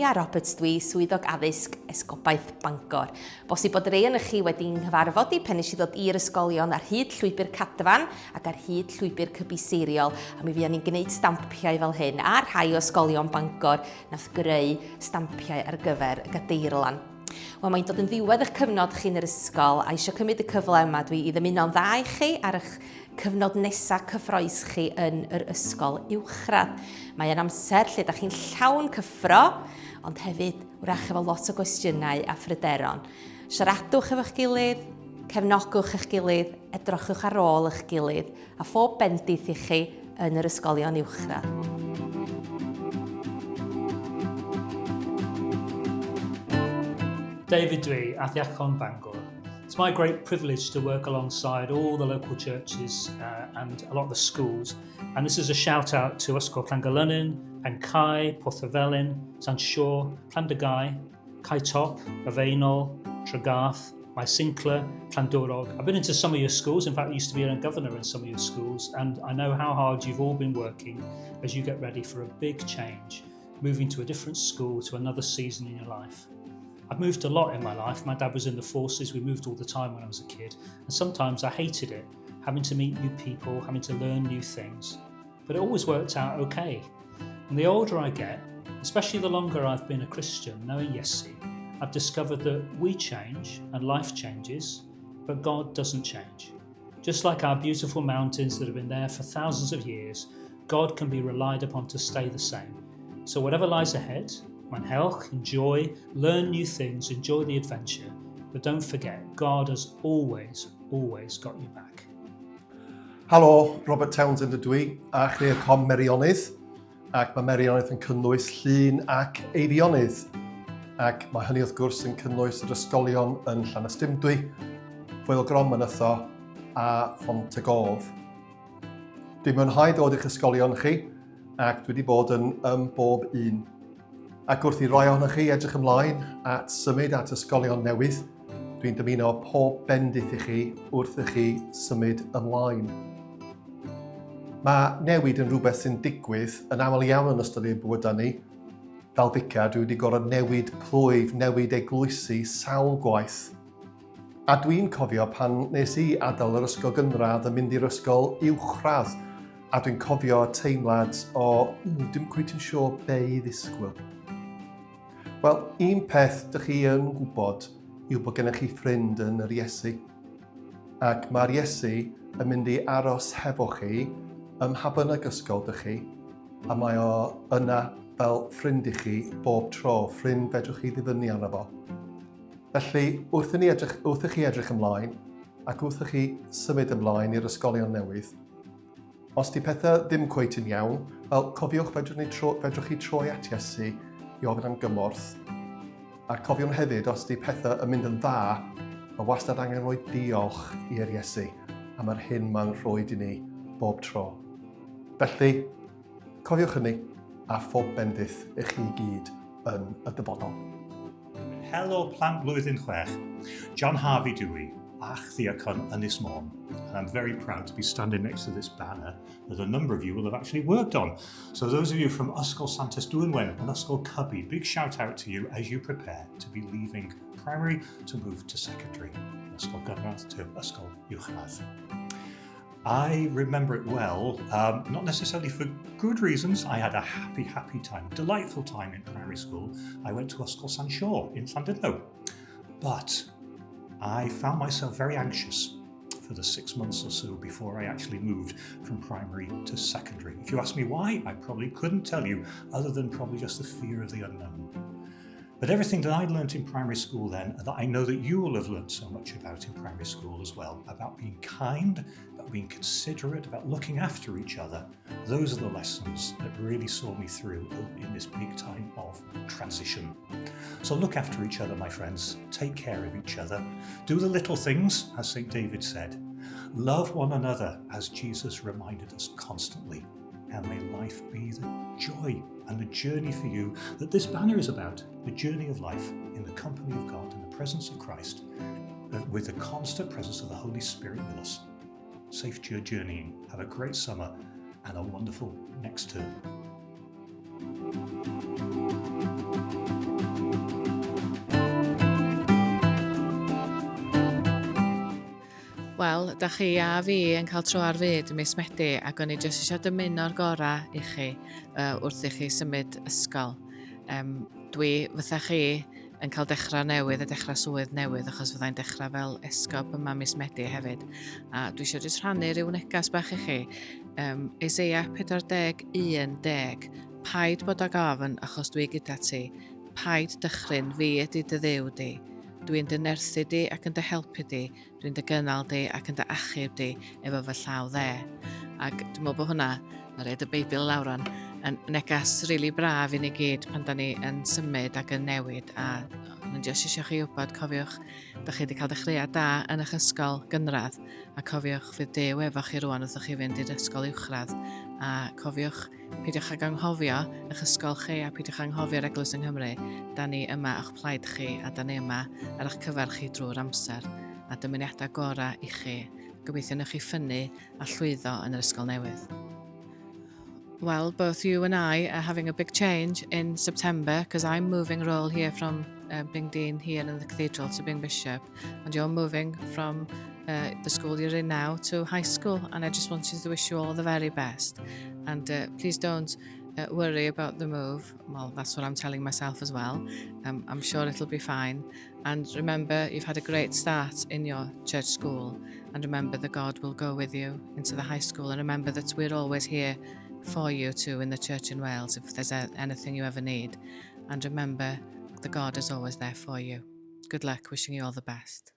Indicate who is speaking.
Speaker 1: a Roberts dwi, swyddog addysg Esgobaeth Bangor. Bosib bod rei yn chi wedi'n nghyfarfod i pen nes i ddod i'r ysgolion ar hyd llwybr cadfan ac ar hyd llwybr cybuseiriol. A mi fuon ni'n gwneud stampiau fel hyn a rhai o ysgolion Bangor nath greu stampiau ar gyfer y gadeirlan. Wel, mae'n dod yn ddiwedd eich cyfnod chi yn yr ysgol a eisiau cymryd y cyfle yma dwi i ddymuno'n dda i chi ar eich cyfnod nesaf cyffroes chi yn yr ysgol uwchradd. Mae'n amser lle ydych chi'n llawn cyffro, ond hefyd wrach efo lot o gwestiynau a phryderon. Siaradwch efo'ch gilydd, cefnogwch eich gilydd, edrychwch ar ôl eich gilydd, a phob bendith i chi yn yr ysgolion uwchradd.
Speaker 2: David dwi, Diocese of Bangor. It's my great privilege to work alongside all the local churches and a lot of the schools. And this is a shout out to Ysgol Llangolynnin, Encai, Porthafelin, Sanshaw, Llandagai, Caetop, Aveynol, Tregath, Maesincla, Llandorog. I've been into some of your schools. In fact, I used to be a governor in some of your schools. And I know how hard you've all been working as you get ready for a big change, moving to a different school, to another season in your life. I've moved a lot in my life. My dad was in the forces. We moved all the time when I was a kid. And sometimes I hated it, having to meet new people, having to learn new things. But it always worked out okay. And the older I get, especially the longer I've been a Christian, knowing Yesi, I've discovered that we change and life changes, but God doesn't change. Just like our beautiful mountains that have been there for thousands of years, God can be relied upon to stay the same. So whatever lies ahead, Manhelch, enjoy, learn new things, enjoy the adventure, but don't forget, God has always got your back.
Speaker 3: Helo, Robert Townsend ydw i, a chdi y com Merionnydd, ac mae Merionnydd yn cynnwys llun ac eirionydd, ac mae hynny wrth gwrs yn cynnwys yr ysgolion yn Llanystumdwy, Foel Grom Mynytho a Fontegof. Dwi'n mwynhau dod i'ch ysgolion chi, ac dwi wedi bod yn bob un. Ac wrth i roi ohonoch chi edrych ymlaen at symud at ysgolion newydd, dwi'n dymuno pob bendith i chi wrth i chi symud ymlaen. Mae newid yn rhywbeth sy'n digwydd yn aml iawn yn ystod ein bywydau ni. Fel fica, dwi wedi gorfod newid plwyf, newid eglwysu sawl gwaith. A dwi'n cofio pan nes i adael yr ysgol gynradd yn mynd i'r ysgol uwchradd, a dwi'n cofio teimlad o, dim cweit yn siŵr be i ddisgwyl. Wel, un peth dych chi yn gwybod yw bod gennych chi ffrind yn yr Iesu. Ac mae'r Iesu yn mynd i aros hefo chi ym mhabynnag ysgol dych chi, a mae o yna fel ffrind i chi bob tro, ffrind fedrwch chi ddibynnu arno fo. Felly, wrth i chi edrych ymlaen, ac wrth i chi symud ymlaen i'r ysgolion newydd, os di pethau ddim cweit yn iawn, wel, cofiwch fedrwch chi troi at Iesu i ofyn am gymorth. A cofiwn hefyd, os di pethau yn mynd yn dda, mae wastad angen rhoi diolch i'r Iesu am yr hyn mae'n rhoi i ni bob tro. Felly, cofiwch hynny a phob bendith i chi gyd yn y dyfodol.
Speaker 4: Helo plant blwyddyn 6. John Harvey dwi, ach Diocon Ynys Môn. And I'm very proud to be standing next to this banner that a number of you will have actually worked on. So those of you from Ysgol Santes Dwynwen and Ysgol Cubby, big shout out to you as you prepare to be leaving primary to move to secondary. Ysgol Gyrraedd to Ysgol Uwchradd. I remember it well, not necessarily for good reasons. I had a happy time, delightful time in primary school. I went to Ysgol Sanshaw in Llandudno. But I found myself very anxious for the 6 months or so before I actually moved from primary to secondary. If you ask me why, I probably couldn't tell you, other than probably just the fear of the unknown. But everything that I learnt in primary school then, and that I know that you will have learnt so much about in primary school as well, about being kind, about being considerate, about looking after each other, those are the lessons that really saw me through in this big time of transition. So look after each other, my friends. Take care of each other. Do the little things, as St. David said. Love one another, as Jesus reminded us constantly. And may life be the joy and the journey for you that this banner is about, the journey of life in the company of God, in the presence of Christ, with the constant presence of the Holy Spirit with us. Safe journeying. Have a great summer and a wonderful next term.
Speaker 5: Wel, da chi a fi yn cael tro ar fyd ym mis Medi ac o'n i jyst eisiau dymuno'r gorau i chi wrth i chi symud ysgol. Dwi, fytha chi, yn cael dechrau newydd a dechrau swydd newydd achos fyddai'n dechrau fel esgob yma mis Medi hefyd. A dwi eisiau jyst rhannu rhyw negas bach i chi. Eseia 41:10. Paid bod ag ofn achos dwi gyda ti. Paid dychryn fi ydy dy dduw di. Dwi'n dy nerthu di ac yn dy helpu di. Dwi'n dy gynnal di ac yn dy achub di efo fy llaw dde. Ac dwi'n meddwl bod hwnna, na reid y Beibl lawr on, yn negas rili braf i ni gyd pan da ni yn symud ac yn newid. A yn jyst eisiau chi wybod, cofiwch, da chi wedi cael dechreuad da yn eich ysgol gynradd. A cofiwch fydd Duw efo chi rwan wrth chi fynd i'r ysgol uwchradd. A cofiwch, peidiwch ag anghofio eich ysgol chi a peidiwch anghofio'r Eglwys yng Nghymru. Da ni yma o'ch plaid chi a da ni yma ar eich cyfer chi drwy'r amser. A dymuniadau gorau i chi. Gobeithio newch chi ffynnu a llwyddo yn yr ysgol newydd. Well, both you and I are having a big change in September because I'm moving role here from being dean here in the cathedral to being bishop, and you're moving from the school you're in now to high school, and I just wanted to wish you all the very best. And please don't worry about the move. Well, that's what I'm telling myself as well. I'm sure it'll be fine. And remember, you've had a great start in your church school, and remember that God will go with you into the high school, and remember that we're always here for you too in the church in Wales if there's anything you ever need. And remember that God is always there for you. Good luck, wishing you all the best.